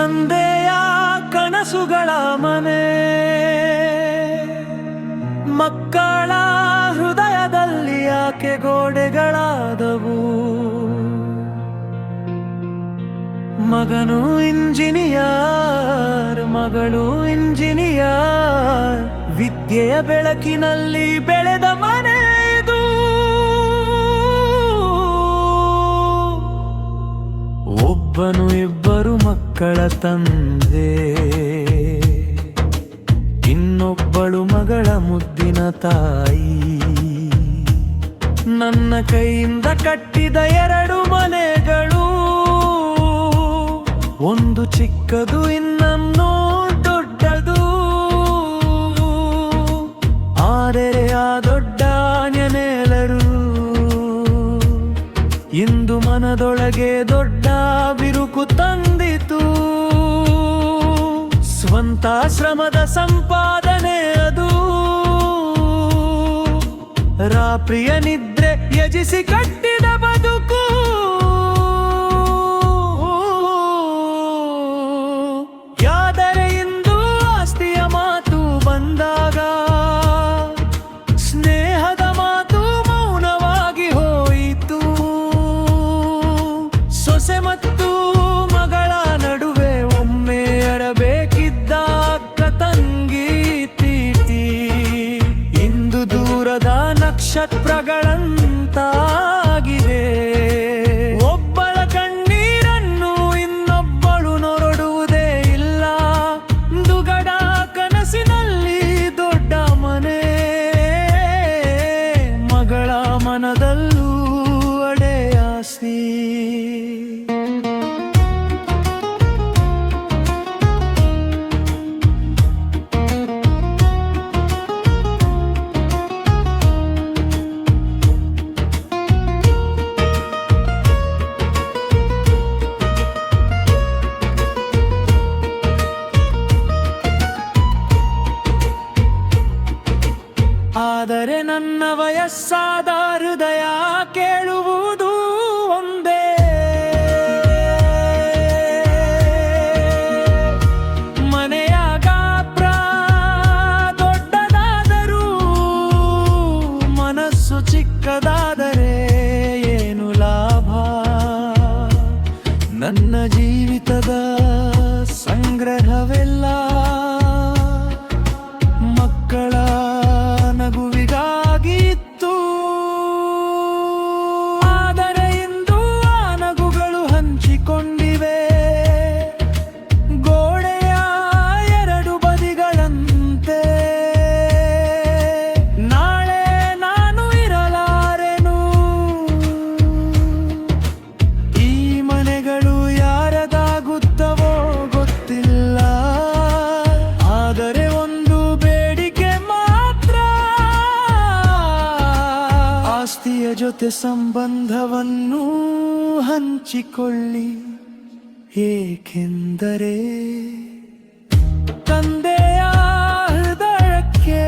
ತಂದೆಯ ಕನಸುಗಳ ಮನೆ, ಮಕ್ಕಳ ಹೃದಯದಲ್ಲಿ ಯಾಕೆ ಗೋಡೆಗಳಾದವು? ಮಗನು ಇಂಜಿನಿಯರ್, ಮಗಳು ಇಂಜಿನಿಯರ್, ವಿದ್ಯೆಯ ಬೆಳಕಿನಲ್ಲಿ ಬೆಳೆದ ಮನೆ ಇದು. ಒಬ್ಬನು ಇಬ್ಬರು ಮಕ್ಕಳ ತಂದೆ, ಇನ್ನೊಬ್ಬಳು ಮಗಳ ಮುದ್ದಿನ ತಾಯಿ. ನನ್ನ ಕೈಯಿಂದ ಕಟ್ಟಿದ ಎರಡು ಮನೆಗಳು, ಒಂದು ಚಿಕ್ಕದು ಇನ್ನೊಂದು ದೊಡ್ಡದು. ಆದರೆ ಆ ದೊಡ್ಡ ನೆನೆಯಲರು ಇಂದು ಮನದೊಳಗೆ ದೊಡ್ಡ ಬಿರುಕು ತಂದಿತು. ಸ್ವಂತ ಶ್ರಮದ ಸಂಪಾದನೆ ಅದು, ರಾತ್ರಿಯ ನಿದ್ರೆ ಯಜಿಸಿ ಕಟ್ಟಿದ ಬದುಕು. ಯಾದರೆ ಇಂದು ಆಸ್ತಿಯ ಮಾತು ಬಂದಾಗ, ಸ್ನೇಹದ ಮಾತು ಮೌನವಾಗಿ ಹೋಯಿತು. ಸೊಸೆ ಮತ್ತು ಮಗಳ ನಡುವೆ ಒಮ್ಮೆ ಅರಬೇಕಿದ್ದ ಅಕ್ಕ ತಂಗಿ ತೀಟಿ, ಇಂದು ದೂರದ ನಕ್ಷತ್ರಗಳಂತಾಗಿದೆ. ಒಬ್ಬಳ ಕಣ್ಣೀರನ್ನು ಇನ್ನೊಬ್ಬಳು ನೋಡುವುದೇ ಇಲ್ಲ. ದುಗಡ ಕನಸಿನಲ್ಲಿ ದೊಡ್ಡ ಮನೆ, ಮಗಳ ಮನದಲ್ಲೂ ಅಡೆಯಾಸಿ. ಆದರೆ ನನ್ನ ವಯಸ್ಸಾದ ಹೃದಯ ಕೇಳುವುದು ಒಂದೇ, ಮನೆಯ ಗಾತ್ರ ದೊಡ್ಡದಾದರೂ ಮನಸ್ಸು ಚಿಕ್ಕದಾದರೆ ಏನು ಲಾಭ? ನನ್ನ ಜೀವಿತದ ಸಂಗ್ರಹವೆಲ್ಲ ಮಕ್ಕಳ ನಗುವಿಗಾಗಿತ್ತು. ಆದರೆ ಇಂದು ಆ ನಗುಗಳು ಹಂಚಿಕೊಂಡಿವೆ ಗೋಡೆಯ ಎರಡು ಬದಿಗಳಂತೆ. ನಾಳೆ ನಾನು ಇರಲಾರೆನು, ಈ ಮನೆಗಳು ಯಾರದಾಗುತ್ತವೋ ಗೊತ್ತಿಲ್ಲ. ಆದರೆ ಒಂದು ಬೇಡಿಕೆ ಮಾತ್ರ, ಆಸ್ತಿಯ ಜೊತೆ ಸಂಬಂಧವನ್ನು ಹಂಚಿಕೊಳ್ಳಿ. ಏಕೆಂದರೆ ತಂದೆಯ ಹೃದಯಕ್ಕೆ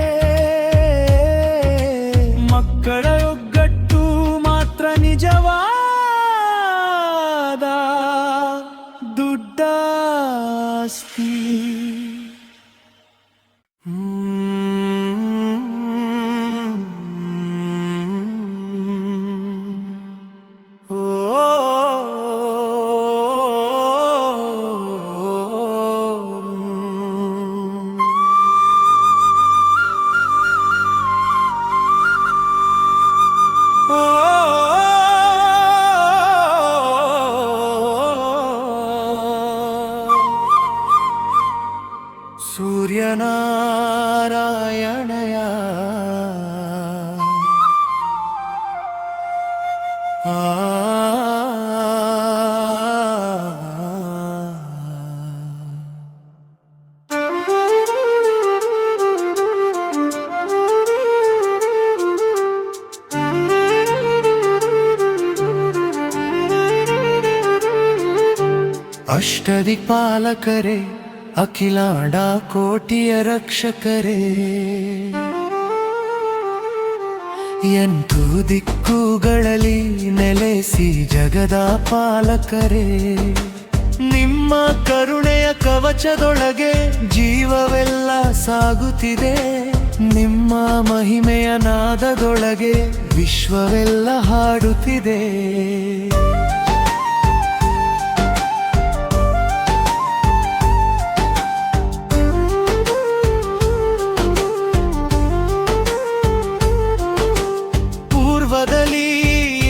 ಮಕ್ಕಳ ಒಗ್ಗಟ್ಟು ಮಾತ್ರ ನಿಜವಾದ ದುಡ್ಡಾಸ್ತಿ. ಸೂರ್ಯನಾರಾಯಣಯ ಅಷ್ಟದಿಕ್ಪಾಲಕರೇ, ಅಖಿಲಾಂಡ ಕೋಟಿಯ ರಕ್ಷಕರೇ, ಎಂಟು ದಿಕ್ಕುಗಳಲ್ಲಿ ನೆಲೆಸಿ ಜಗದ ಪಾಲಕರೇ, ನಿಮ್ಮ ಕರುಣೆಯ ಕವಚದೊಳಗೆ ಜೀವವೆಲ್ಲ ಸಾಗುತ್ತಿದೆ. ನಿಮ್ಮ ಮಹಿಮೆಯ ನಾದದೊಳಗೆ ವಿಶ್ವವೆಲ್ಲ ಹಾಡುತ್ತಿದೆ. ಪೂರ್ವದಲ್ಲಿ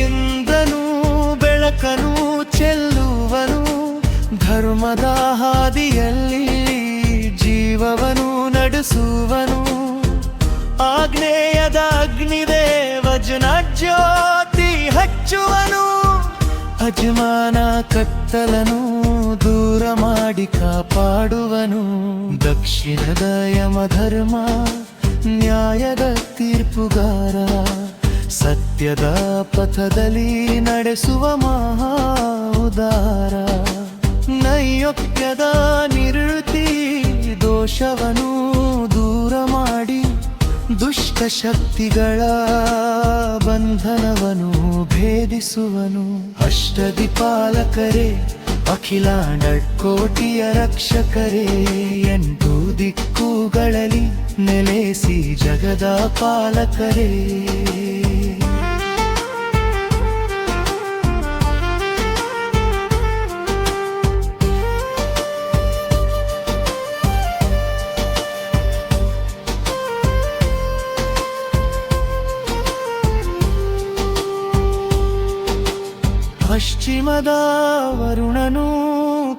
ಇಂದ್ರನು ಬೆಳಕನು ಚೆಲ್ಲುವನು, ಧರ್ಮದ ಹಾದಿಯಲ್ಲಿ ಜೀವವನು ನಡೆಸುವನು. ಆಗ್ನೇಯದ ಅಗ್ನಿದೇವ ಜ್ಯೋತಿ ಹಚ್ಚುವನು, ಅಜಮಾನ ಕತ್ತಲನು ದೂರ ಮಾಡಿ ಕಾಪಾಡುವನು. ದಕ್ಷಿಣದ ಯಮಧರ್ಮ ನ್ಯಾಯದ ತೀರ್ಪುಗಾರ, ಸತ್ಯದ ಪಥದಲ್ಲಿ ನಡೆಸುವ ಮಹಾ ಉದಾರ. ನೈಯೋಗ್ಯದ ನಿವೃತ್ತಿ ದೋಷವನು ದೂರ ಮಾಡಿ, ದುಷ್ಟ ಶಕ್ತಿಗಳ ಬಂಧನವನು ಭೇದಿಸುವನು. ಅಷ್ಟದಿಪಾಲಕರೇ, ಅಖಿಲಾಂಡ ಕೋಟಿಯ ರಕ್ಷಕರೇ, 8 ದಿಕ್ಕುಗಳಲ್ಲಿ ನೆಲೆಸಿ ಜಗದ ಪಾಲಕರೇ. ಪಶ್ಚಿಮದ ವರುಣನು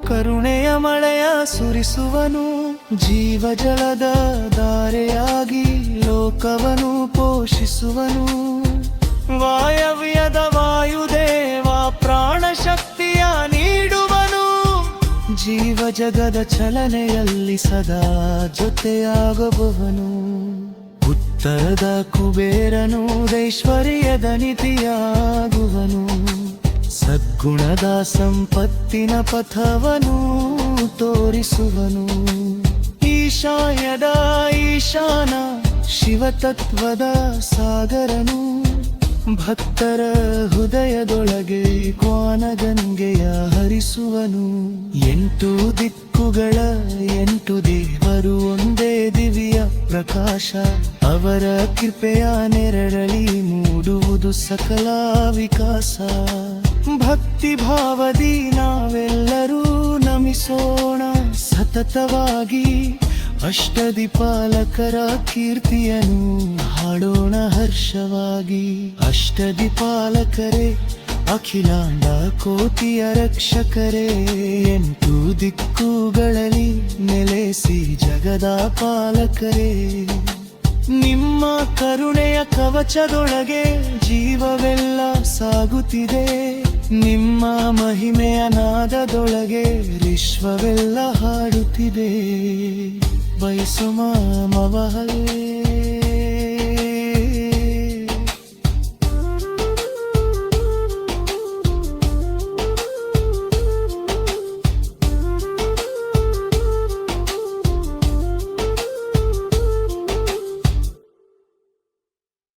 ಕರುಣೆಯ ಮಳೆಯ ಸುರಿಸುವನು, ಜೀವಜಲದ ಧಾರೆಯಾಗಿ ಲೋಕವನು ಪೋಷಿಸುವನು. ವಾಯವ್ಯದ ವಾಯುದೇವ ಪ್ರಾಣ ಶಕ್ತಿಯ ನೀಡುವನು, ಜೀವ ಜಗದ ಚಲನೆಯಲ್ಲಿ ಸದಾ ಜೊತೆಯಾಗುವವನು. ಉತ್ತರದ ಕುಬೇರನು ಐಶ್ವರ್ಯದ ನಿಧಿಯಾಗುವನು, ಸದ್ಗುಣದ ಸಂಪತ್ತಿನ ಪಥವನು ತೋರಿಸುವನು. ಈಶಾನ್ಯದ ಈಶಾನ ಶಿವತತ್ವದ ಸಾಗರನು, ಭಕ್ತರ ಹೃದಯದೊಳಗೆ ಜ್ಞಾನಗಂಗೆಯ ಹರಿಸುವನು. 8 ದಿಕ್ಕುಗಳ 8 ದೇವರು ಒಂದೇ ದಿವ್ಯ ಪ್ರಕಾಶ, ಅವರ ಕೃಪೆಯ ನೆರಳಲಿ ಮೂಡುವುದು ಸಕಲ ವಿಕಾಸ. ಭಕ್ತಿ ಭಾವದಿ ನಾವೆಲ್ಲರೂ ನಮಿಸೋಣ ಸತತವಾಗಿ, ಅಷ್ಟದಿಪಾಲಕರ ಕೀರ್ತಿಯನ್ನು ಹಾಡೋಣ ಹರ್ಷವಾಗಿ. ಅಷ್ಟದಿಪಾಲಕರೇ, ಅಖಿಲಾಂಡ ಕೋಟಿಯ ರಕ್ಷಕರೇ, 8 ದಿಕ್ಕುಗಳಲ್ಲಿ ನೆಲೆಸಿ ಜಗದ ಪಾಲಕರೇ. ನಿಮ್ಮ ಕರುಣೆಯ ಕವಚದೊಳಗೆ ಜೀವವೆಲ್ಲ ಸಾಗುತ್ತಿದೆ, ನಿಮ್ಮ ಮಹಿಮೆಯ ನಾದದೊಳಗೆ ವಿಶ್ವವೆಲ್ಲ ಹಾಡುತ್ತಿದೆ. ಬಯಸುಮ ಮವಹಲ್ಲೇ